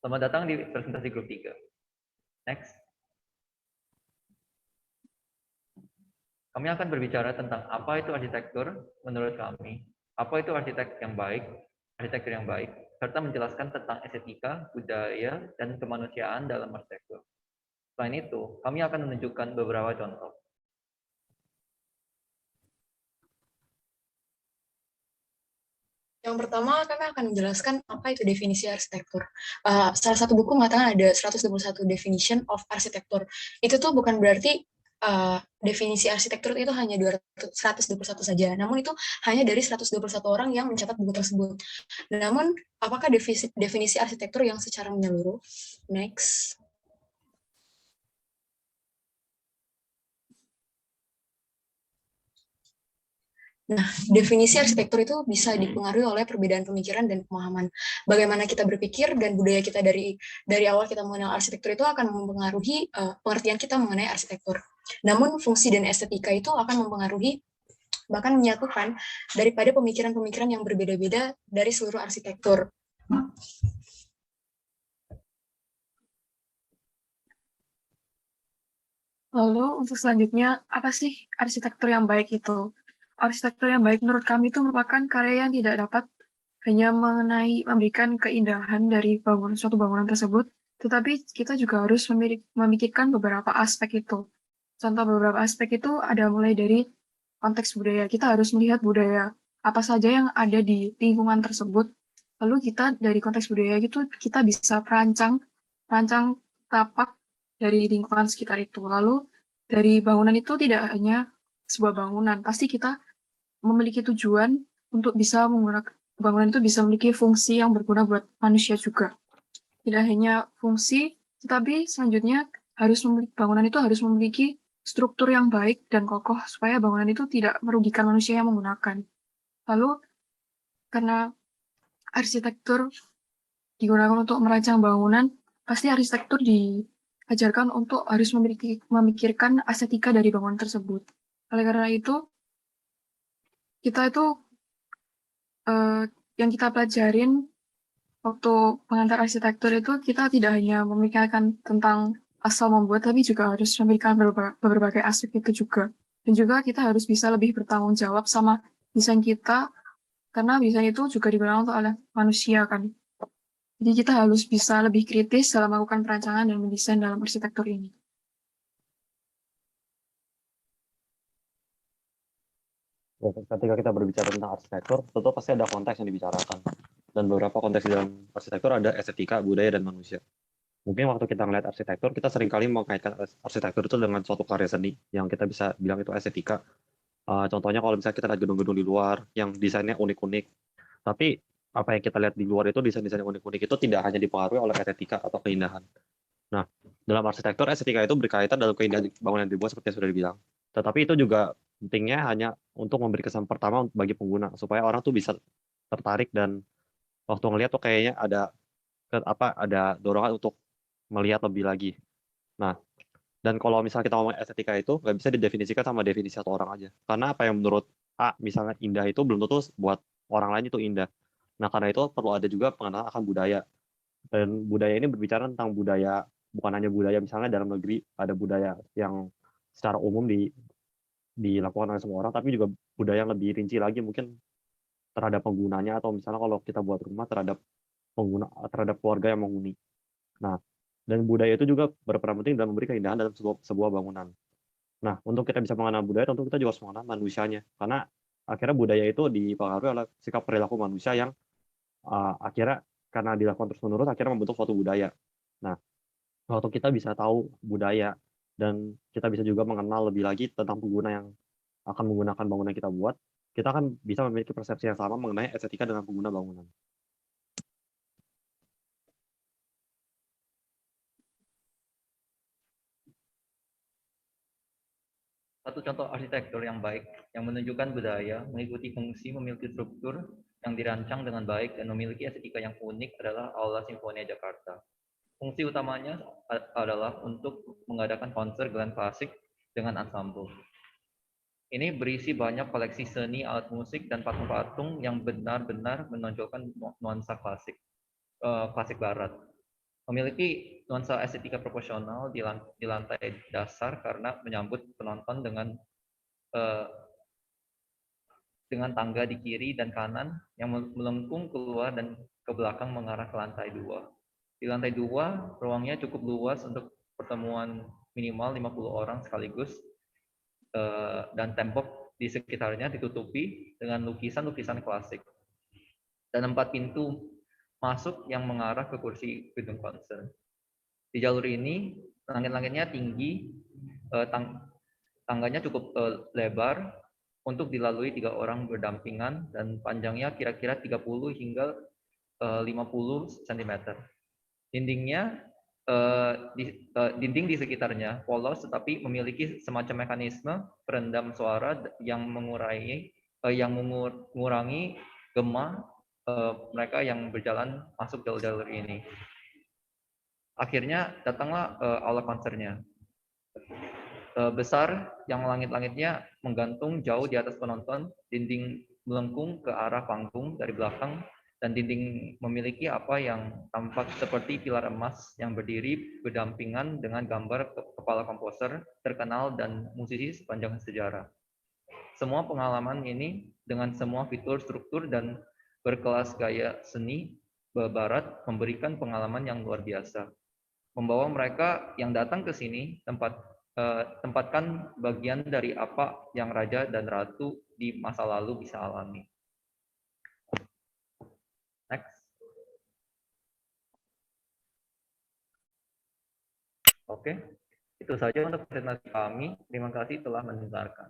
Selamat datang di presentasi grup 3. Next. Kami akan berbicara tentang apa itu arsitektur menurut kami, apa itu arsitektur yang baik, serta menjelaskan tentang estetika, budaya, dan kemanusiaan dalam arsitektur. Selain itu, kami akan menunjukkan beberapa contoh. Yang pertama, kami akan menjelaskan apa itu definisi arsitektur. Salah satu buku mengatakan ada 121 definition of arsitektur. Itu tuh bukan berarti definisi arsitektur itu hanya 121 saja. Namun itu hanya dari 121 orang yang mencatat buku tersebut. Namun, apakah definisi arsitektur yang secara menyeluruh? Next. Nah, definisi arsitektur itu bisa dipengaruhi oleh perbedaan pemikiran dan pemahaman. Bagaimana kita berpikir dan budaya kita dari awal kita mengenal arsitektur itu akan mempengaruhi pengertian kita mengenai arsitektur. Namun fungsi dan estetika itu akan mempengaruhi bahkan menyatukan daripada pemikiran-pemikiran yang berbeda-beda dari seluruh arsitektur. Lalu untuk selanjutnya, apa sih arsitektur yang baik itu? Arsitektur yang baik menurut kami itu merupakan karya yang tidak dapat hanya memberikan keindahan dari suatu bangunan tersebut, tetapi kita juga harus memikirkan beberapa aspek itu. Contoh beberapa aspek itu ada mulai dari konteks budaya. Kita harus melihat budaya apa saja yang ada di lingkungan tersebut. Lalu kita dari konteks budaya itu kita bisa perancang tapak dari lingkungan sekitar itu. Lalu dari bangunan itu tidak hanya sebuah bangunan, pasti kita memiliki tujuan untuk bisa menggunakan bangunan itu bisa memiliki fungsi yang berguna buat manusia juga. Tidak hanya fungsi, tetapi selanjutnya bangunan itu harus memiliki struktur yang baik dan kokoh supaya bangunan itu tidak merugikan manusia yang menggunakan. Lalu karena arsitektur digunakan untuk merancang bangunan, pasti arsitektur diajarkan untuk harus memikirkan estetika dari bangunan tersebut. Oleh karena itu, kita itu yang kita pelajarin waktu pengantar arsitektur itu kita tidak hanya memikirkan tentang asal membuat, tapi juga harus memikirkan berbagai aspek itu juga. Dan juga kita harus bisa lebih bertanggung jawab sama desain kita, karena desain itu juga digunakan oleh manusia kan. Jadi kita harus bisa lebih kritis dalam melakukan perancangan dan mendesain dalam arsitektur ini. Ketika kita berbicara tentang arsitektur, tentu pasti ada konteks yang dibicarakan. Dan beberapa konteks di dalam arsitektur ada estetika, budaya, dan manusia. Mungkin waktu kita melihat arsitektur, kita seringkali mengaitkan arsitektur itu dengan suatu karya seni, yang kita bisa bilang itu estetika. Contohnya kalau misalnya kita lihat gedung-gedung di luar, yang desainnya unik-unik. Tapi apa yang kita lihat di luar itu, desain-desain unik-unik itu tidak hanya dipengaruhi oleh estetika atau keindahan. Nah, dalam arsitektur, estetika itu berkaitan dalam keindahan bangunan yang dibuat seperti yang sudah dibilang. Tetapi itu juga pentingnya hanya untuk memberi kesan pertama bagi pengguna, supaya orang tuh bisa tertarik dan waktu ngelihat tuh kayaknya ada dorongan untuk melihat lebih lagi. Nah, dan kalau misalnya kita ngomong estetika itu nggak bisa didefinisikan sama definisi satu orang aja. Karena apa yang menurut A misalnya indah itu belum tentu buat orang lain itu indah. Nah, karena itu perlu ada juga pengenalan akan budaya. Dan budaya ini berbicara tentang budaya, bukan hanya budaya misalnya dalam negeri, ada budaya yang secara umum dilakukan oleh semua orang, tapi juga budaya yang lebih rinci lagi mungkin terhadap penggunanya, atau misalnya kalau kita buat rumah terhadap keluarga yang menghuni. Nah, dan budaya itu juga berperan penting dalam memberi keindahan dalam sebuah bangunan. Nah, untuk kita bisa mengenal budaya, tentu kita juga harus mengenal manusianya. Karena akhirnya budaya itu dipengaruhi oleh sikap perilaku manusia yang akhirnya karena dilakukan terus-menerus, akhirnya membentuk suatu budaya. Nah, waktu kita bisa tahu budaya, dan kita bisa juga mengenal lebih lagi tentang pengguna yang akan menggunakan bangunan kita buat, kita akan bisa memiliki persepsi yang sama mengenai estetika dengan pengguna bangunan. Satu contoh arsitektur yang baik, yang menunjukkan budaya, mengikuti fungsi, memiliki struktur yang dirancang dengan baik, dan memiliki estetika yang unik adalah Aula Sinfonia Jakarta. Fungsi utamanya adalah untuk mengadakan konser Glenn Classic dengan ensemble. Ini berisi banyak koleksi seni, alat musik, dan patung-patung yang benar-benar menonjolkan nuansa klasik barat. Memiliki nuansa estetika proporsional di lantai dasar karena menyambut penonton dengan tangga di kiri dan kanan yang melengkung keluar dan ke belakang mengarah ke lantai 2. Di lantai 2, ruangnya cukup luas untuk pertemuan minimal 50 orang sekaligus, dan tembok di sekitarnya ditutupi dengan lukisan-lukisan klasik. Dan 4 pintu masuk yang mengarah ke kursi gedung konser. Di jalur ini, langit-langitnya tinggi, tangganya cukup lebar untuk dilalui 3 orang berdampingan dan panjangnya kira-kira 30 hingga 50 cm. Dinding di sekitarnya polos tetapi memiliki semacam mekanisme peredam suara yang mengurangi gema mereka yang berjalan masuk jalur-jalur ini. Akhirnya datanglah aula konsernya. Besar yang langit-langitnya menggantung jauh di atas penonton, dinding melengkung ke arah panggung dari belakang, dan dinding memiliki apa yang tampak seperti pilar emas yang berdiri berdampingan dengan gambar kepala komposer terkenal dan musisi sepanjang sejarah. Semua pengalaman ini dengan semua fitur struktur dan berkelas gaya seni barat memberikan pengalaman yang luar biasa. Membawa mereka yang datang ke sini tempatkan bagian dari apa yang raja dan ratu di masa lalu bisa alami. Next. Oke, itu saja untuk presentasi kami. Terima kasih telah mendengarkan.